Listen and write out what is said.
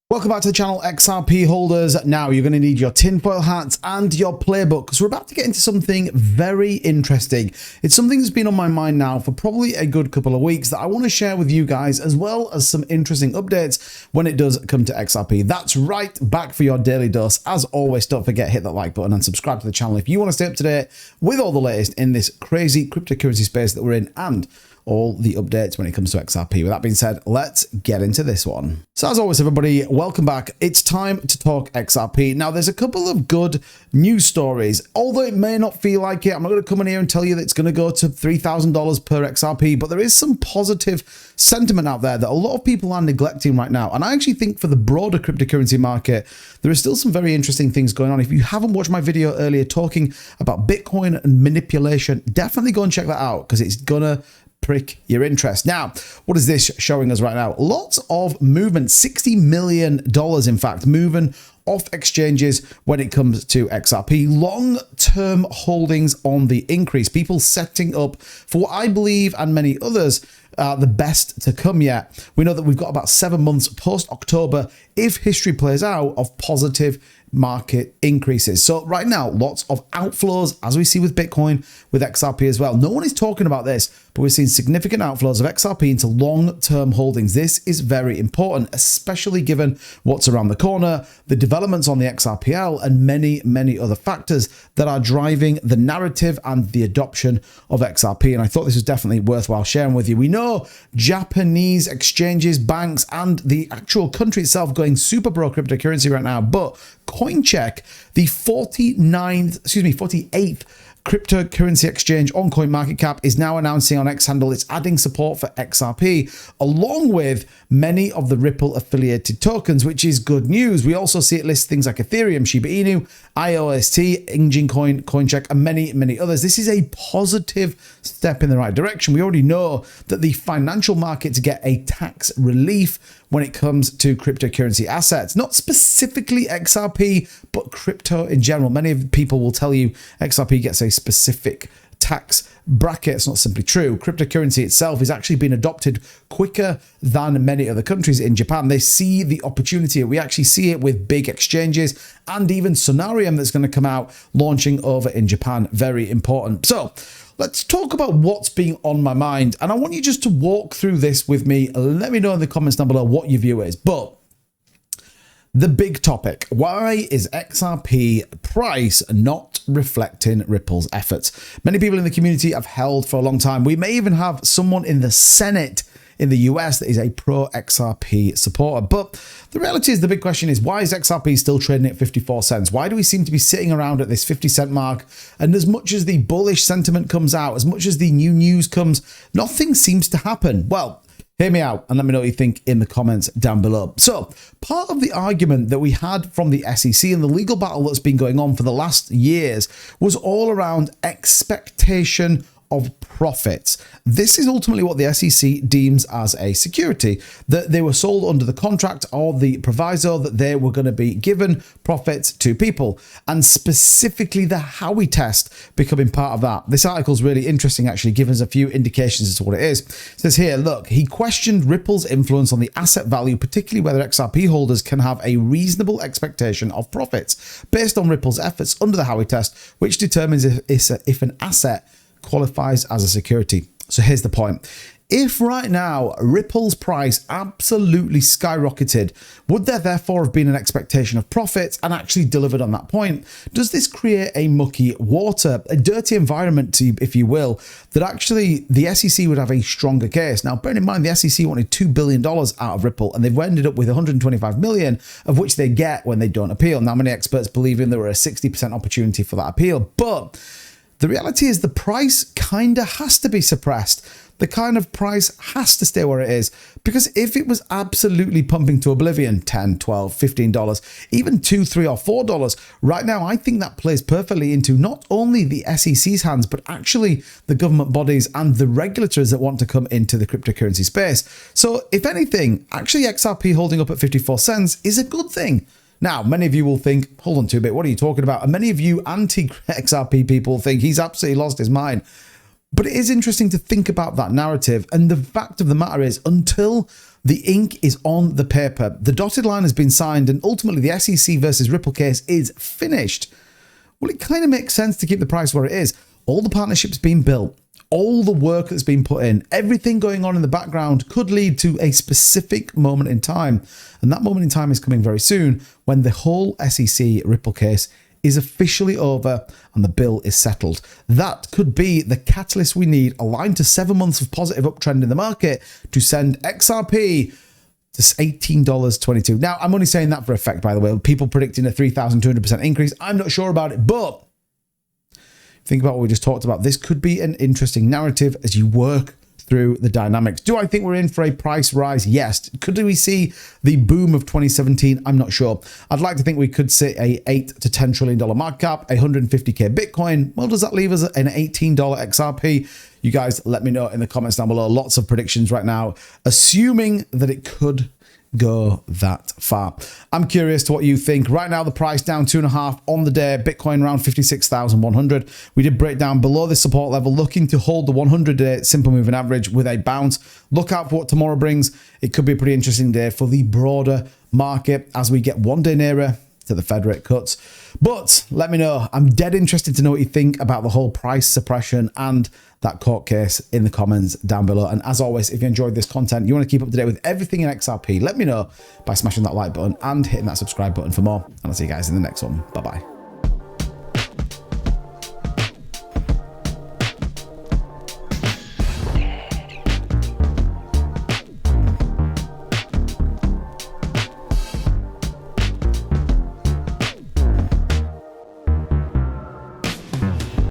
Welcome back to the channel, XRP holders. Now you're going to need your tinfoil hats and your playbook because we're about to get into something very interesting. It's something that's been on my mind now for probably a good couple of weeks that I want to share with you guys, as well as some interesting updates when it does come to XRP. That's right, back for your daily dose. As always, don't forget, hit that like button and subscribe to the channel if you want to stay up to date with all the latest in this crazy cryptocurrency space that we're in and all the updates when it comes to XRP. With that being said, let's get into this one. So as always, everybody, welcome back. It's time to talk XRP. Now, there's a couple of good news stories. Although it may not feel like it, I'm not going to come in here and tell you that it's going to go to $3,000 per XRP, but there is some positive sentiment out there that a lot of people are neglecting right now. And I actually think for the broader cryptocurrency market, there are still some very interesting things going on. If you haven't watched my video earlier talking about Bitcoin and manipulation, definitely go and check that out because it's gonna prick your interest. Now, what is this showing us right now? Lots of movement, $60 million, in fact, moving off exchanges when it comes to XRP. Long-term holdings on the increase. People setting up for what I believe and many others the best to come yet. We know that we've got about 7 months post-October, if history plays out, of positive market increases. So right now, lots of outflows, as we see with Bitcoin, with XRP as well. No one is talking about this, but we're seeing significant outflows of XRP into long-term holdings. This is very important, especially given what's around the corner, the developments on the XRPL, and many, many other factors that are driving the narrative and the adoption of XRP. And I thought this was definitely worthwhile sharing with you. We know Japanese exchanges, banks, and the actual country itself going super pro cryptocurrency right now, but CoinCheck, the 48th cryptocurrency exchange on CoinMarketCap, is now announcing on X handle it's adding support for XRP, along with many of the Ripple affiliated tokens, which is good news. We also see it list things like Ethereum, Shiba Inu, IOST, Engine Coin, CoinCheck, and many, many others. This is a positive step in the right direction. We already know that the financial markets get a tax relief when it comes to cryptocurrency assets, not specifically XRP, but crypto in general. Many of people will tell you XRP gets a specific tax bracket. It's not simply true. Cryptocurrency itself is actually being adopted quicker than many other countries. In Japan, they see the opportunity. We actually see it with big exchanges and even Sonarium that's going to come out launching over in Japan. Very important. So let's talk about what's being on my mind. And I want you just to walk through this with me. Let me know in the comments down below what your view is. But the big topic, why is XRP price not reflecting Ripple's efforts? Many people in the community have held for a long time. We may even have someone in the Senate in the US that is a pro XRP supporter. But the reality is, the big question is, why is XRP still trading at 54 cents? Why do we seem to be sitting around at this 50 cent mark? And as much as the bullish sentiment comes out, as much as the new news comes, nothing seems to happen. Well, hear me out and let me know what you think in the comments down below. So part of the argument that we had from the SEC and the legal battle that's been going on for the last years was all around expectation of profits. This is ultimately what the SEC deems as a security, that they were sold under the contract or the proviso that they were going to be given profits to people, and specifically the Howey test becoming part of that. This article is really interesting, actually, giving us a few indications as to what it is. It says here, look, he questioned Ripple's influence on the asset value, particularly whether XRP holders can have a reasonable expectation of profits based on Ripple's efforts under the Howey test, which determines if an asset qualifies as a security. So here's the point. If right now Ripple's price absolutely skyrocketed, would there therefore have been an expectation of profits and actually delivered on that point? Does this create a mucky water, a dirty environment, if you will, that actually the SEC would have a stronger case? Now, bear in mind, the SEC wanted $2 billion out of Ripple, and they've ended up with $125 million, of which they get when they don't appeal. Now, many experts believe there were a 60% opportunity for that appeal, but the reality is the price kind of has to be suppressed. The kind of price has to stay where it is, because if it was absolutely pumping to oblivion, $10, $12, $15, even $2, $3, or $4, right now, I think that plays perfectly into not only the SEC's hands, but actually the government bodies and the regulators that want to come into the cryptocurrency space. So if anything, actually XRP holding up at 54 cents is a good thing. Now, many of you will think, hold on to a bit, what are you talking about? And many of you anti-XRP people think he's absolutely lost his mind. But it is interesting to think about that narrative. And the fact of the matter is, until The ink is on the paper. The dotted line has been signed, and ultimately the SEC versus Ripple case is finished. Well, it kind of makes sense to keep the price where it is. All the partnerships being built, all the work that's been put in, everything going on in the background could lead to a specific moment in time. And that moment in time is coming very soon when the whole SEC Ripple case is officially over and the bill is settled. That could be the catalyst we need, aligned to 7 months of positive uptrend in the market, to send XRP to $18.22. Now, I'm only saying that for effect, by the way. People predicting a 3,200% increase. I'm not sure about it, but think about what we just talked about. This could be an interesting narrative as you work through the dynamics. Do I think we're in for a price rise? Yes. Could we see the boom of 2017? I'm not sure. I'd like to think we could see a $8 to $10 trillion market cap, 150k Bitcoin. Well, does that leave us an $18 XRP? You guys let me know in the comments down below. Lots of predictions right now, assuming that it could go that far. I'm curious to what you think. Right now, the price down 2.5 on the day. Bitcoin around 56,100. We did break down below this support level, looking to hold the 100-day simple moving average with a bounce. Look out for what tomorrow brings. It could be a pretty interesting day for the broader market as we get one day nearer to the Fed rate cuts. But let me know. I'm dead interested to know what you think about the whole price suppression and that court case in the comments down below. And as always, if you enjoyed this content, you want to keep up to date with everything in XRP, let me know by smashing that like button and hitting that subscribe button for more. And I'll see you guys in the next one. Bye-bye.